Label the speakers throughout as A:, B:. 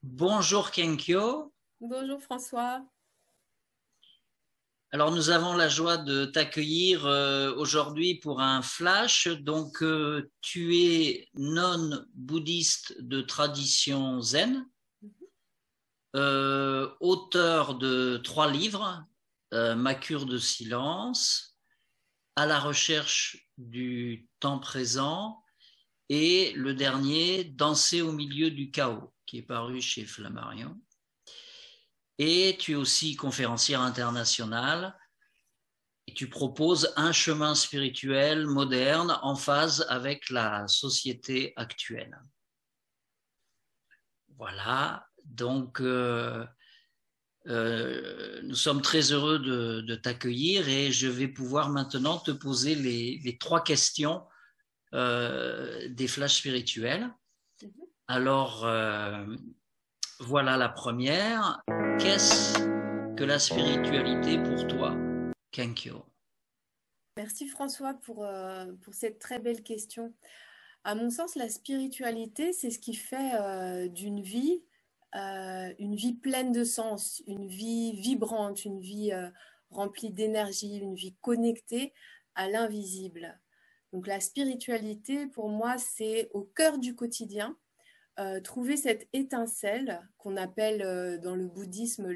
A: Bonjour Kenkyo.
B: Bonjour François.
A: Alors nous avons la joie de t'accueillir aujourd'hui pour un flash. Donc tu es non-bouddhiste de tradition zen, auteur de 3 livres, Ma cure de silence, À la recherche du temps présent et le dernier, Danser au milieu du chaos, qui est paru chez Flammarion. Et tu es aussi conférencière internationale et tu proposes un chemin spirituel moderne en phase avec la société actuelle. Voilà, donc nous sommes très heureux de t'accueillir et je vais pouvoir maintenant te poser les 3 questions des flashs spirituels. Alors, voilà la première. Qu'est-ce que la spiritualité pour toi, Kenkyo?
B: Merci François pour cette très belle question. À mon sens, la spiritualité, c'est ce qui fait d'une vie une vie pleine de sens, une vie vibrante, une vie remplie d'énergie, une vie connectée à l'invisible. Donc la spiritualité, pour moi, c'est au cœur du quotidien. Trouver cette étincelle qu'on appelle dans le bouddhisme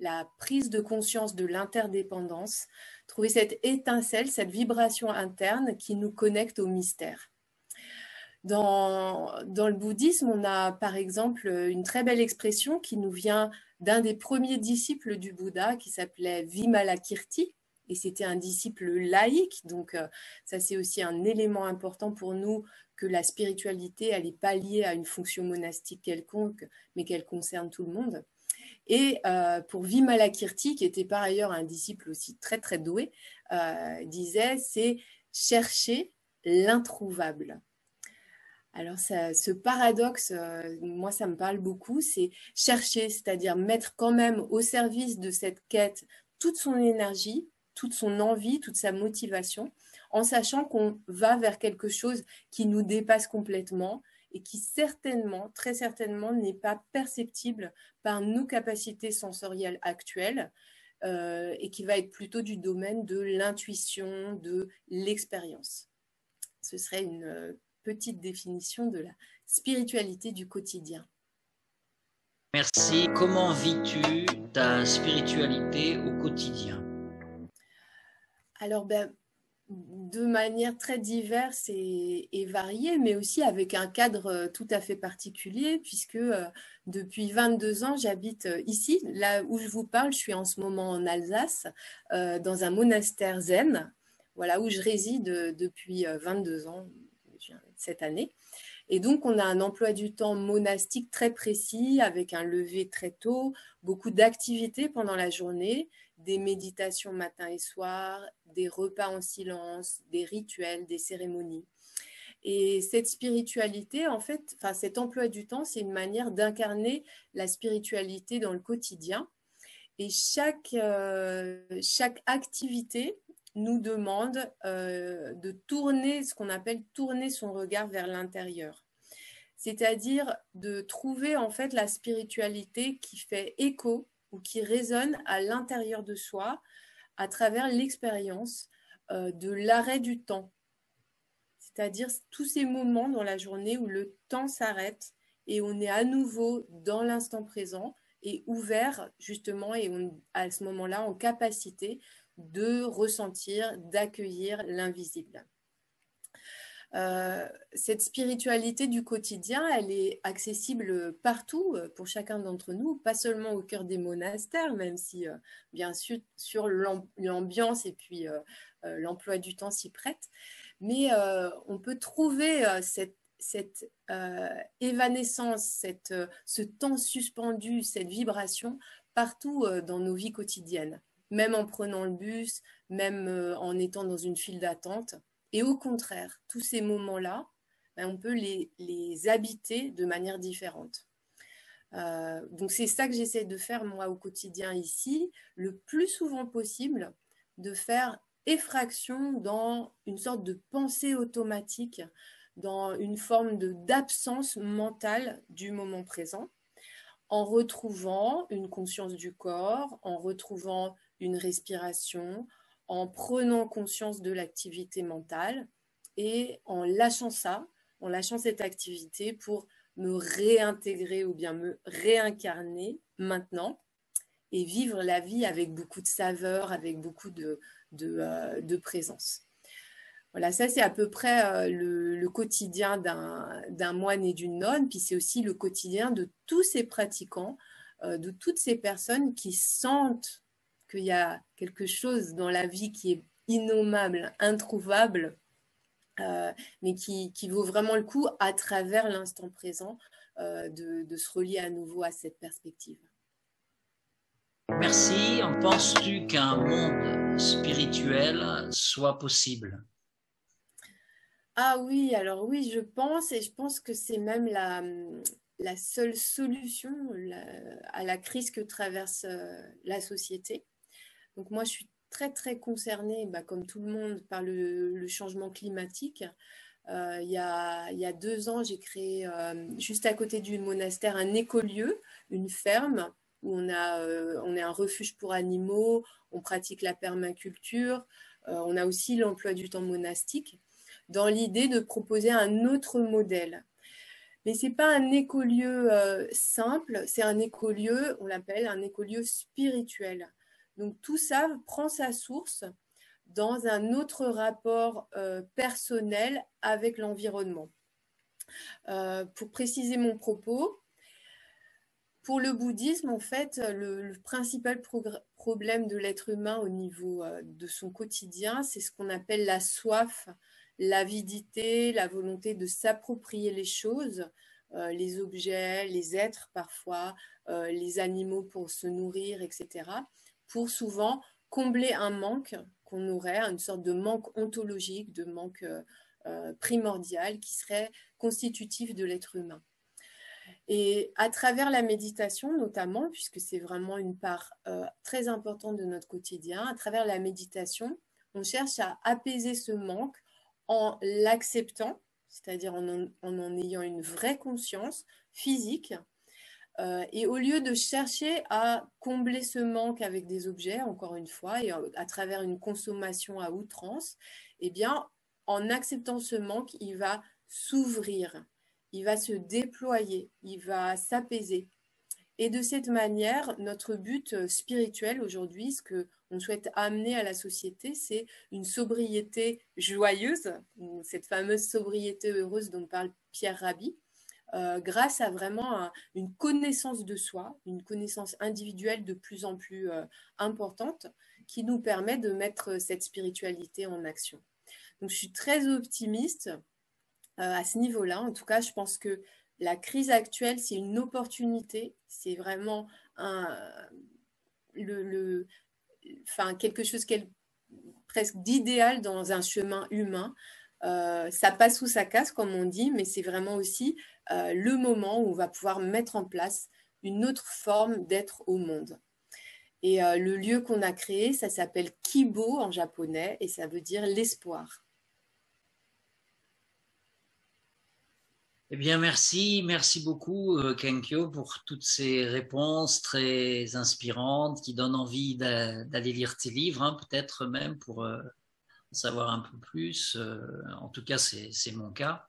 B: la prise de conscience de l'interdépendance, trouver cette étincelle, cette vibration interne qui nous connecte au mystère. Dans le bouddhisme, on a par exemple une très belle expression qui nous vient d'un des premiers disciples du Bouddha qui s'appelait Vimalakirti, et c'était un disciple laïque, donc ça c'est aussi un élément important pour nous, que la spiritualité, elle n'est pas liée à une fonction monastique quelconque, mais qu'elle concerne tout le monde. Et pour Vimalakirti, qui était par ailleurs un disciple aussi très très doué, disait, c'est chercher l'introuvable. Alors ce paradoxe, moi ça me parle beaucoup, c'est chercher, c'est-à-dire mettre quand même au service de cette quête toute son énergie, toute son envie, toute sa motivation, en sachant qu'on va vers quelque chose qui nous dépasse complètement et qui certainement, très certainement, n'est pas perceptible par nos capacités sensorielles actuelles et qui va être plutôt du domaine de l'intuition, de l'expérience. Ce serait une petite définition de la spiritualité du quotidien.
A: Merci. Comment vis-tu ta spiritualité au quotidien?
B: Alors, de manière très diverse et variée, mais aussi avec un cadre tout à fait particulier, puisque depuis 22 ans, j'habite ici, là où je vous parle, je suis en ce moment en Alsace, dans un monastère zen, voilà, où je réside depuis 22 ans, cette année. Et donc, on a un emploi du temps monastique très précis, avec un lever très tôt, beaucoup d'activités pendant la journée, des méditations matin et soir, des repas en silence, des rituels, des cérémonies. Et cette spiritualité, en fait, enfin, cet emploi du temps, c'est une manière d'incarner la spiritualité dans le quotidien. Et chaque activité nous demande de tourner, ce qu'on appelle tourner son regard vers l'intérieur. C'est-à-dire de trouver en fait la spiritualité qui fait écho ou qui résonne à l'intérieur de soi à travers l'expérience de l'arrêt du temps. C'est-à-dire tous ces moments dans la journée où le temps s'arrête et on est à nouveau dans l'instant présent et ouvert justement et à ce moment-là en capacité de ressentir, d'accueillir l'invisible. Cette spiritualité du quotidien, elle est accessible partout pour chacun d'entre nous, pas seulement au cœur des monastères, même si bien sûr sur l'ambiance et puis l'emploi du temps s'y prête, mais on peut trouver cette évanescence, ce temps suspendu, cette vibration partout dans nos vies quotidiennes, même en prenant le bus, même en étant dans une file d'attente. Et au contraire, tous ces moments-là, on peut les habiter de manière différente. Donc c'est ça que j'essaie de faire moi au quotidien ici, le plus souvent possible, de faire effraction dans une sorte de pensée automatique, dans une forme d'absence mentale du moment présent, en retrouvant une conscience du corps, en retrouvant une respiration, en prenant conscience de l'activité mentale et en lâchant cette activité pour me réintégrer ou bien me réincarner maintenant et vivre la vie avec beaucoup de saveur, avec beaucoup de présence. Voilà, ça c'est à peu près le quotidien d'un moine et d'une nonne, puis c'est aussi le quotidien de tous ces pratiquants, de toutes ces personnes qui sentent qu'il y a quelque chose dans la vie qui est innommable, introuvable, mais qui vaut vraiment le coup à travers l'instant présent de se relier à nouveau à cette perspective.
A: Merci. En penses-tu qu'un monde spirituel soit possible?
B: Ah oui, alors oui, je pense que c'est même la seule solution à la crise que traverse la société. Donc moi, je suis très, très concernée, comme tout le monde, par le changement climatique. Il y a 2 ans, j'ai créé, juste à côté du monastère, un écolieu, une ferme, où on est un refuge pour animaux, on pratique la permaculture, on a aussi l'emploi du temps monastique, dans l'idée de proposer un autre modèle. Mais ce n'est pas un écolieu simple, c'est un écolieu, on l'appelle un écolieu spirituel. Donc tout ça prend sa source dans un autre rapport personnel avec l'environnement. Pour préciser mon propos, pour le bouddhisme, en fait, le principal problème de l'être humain au niveau de son quotidien, c'est ce qu'on appelle la soif, l'avidité, la volonté de s'approprier les choses, les objets, les êtres parfois, les animaux pour se nourrir, etc., pour souvent combler un manque qu'on aurait, une sorte de manque ontologique, de manque primordial qui serait constitutif de l'être humain. Et à travers la méditation notamment, puisque c'est vraiment une part très importante de notre quotidien, à travers la méditation, on cherche à apaiser ce manque en l'acceptant, c'est-à-dire en ayant une vraie conscience physique. Et au lieu de chercher à combler ce manque avec des objets, encore une fois, et à travers une consommation à outrance, eh bien, en acceptant ce manque, il va s'ouvrir, il va se déployer, il va s'apaiser. Et de cette manière, notre but spirituel aujourd'hui, ce qu'on souhaite amener à la société, c'est une sobriété joyeuse, cette fameuse sobriété heureuse dont parle Pierre Rabhi, grâce à vraiment une connaissance de soi, une connaissance individuelle de plus en plus importante, qui nous permet de mettre cette spiritualité en action. Donc je suis très optimiste à ce niveau-là. En tout cas, je pense que la crise actuelle, c'est une opportunité, c'est vraiment quelque chose qui est presque d'idéal dans un chemin humain. Ça passe ou ça casse, comme on dit, mais c'est vraiment aussi le moment où on va pouvoir mettre en place une autre forme d'être au monde. Et le lieu qu'on a créé, ça s'appelle Kibo en japonais et ça veut dire l'espoir.
A: Eh bien, merci beaucoup, Kenkyo, pour toutes ces réponses très inspirantes qui donnent envie d'aller lire tes livres, hein, peut-être même pour en savoir un peu plus. En tout cas, c'est mon cas.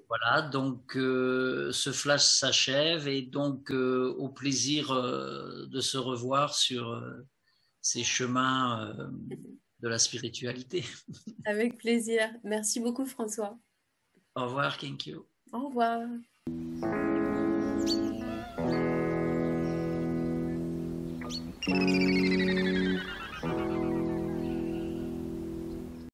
A: Voilà, donc ce flash s'achève et donc au plaisir de se revoir sur ces chemins de la spiritualité.
B: Avec plaisir. Merci beaucoup, François.
A: Au revoir, Kenkyo.
B: Au revoir.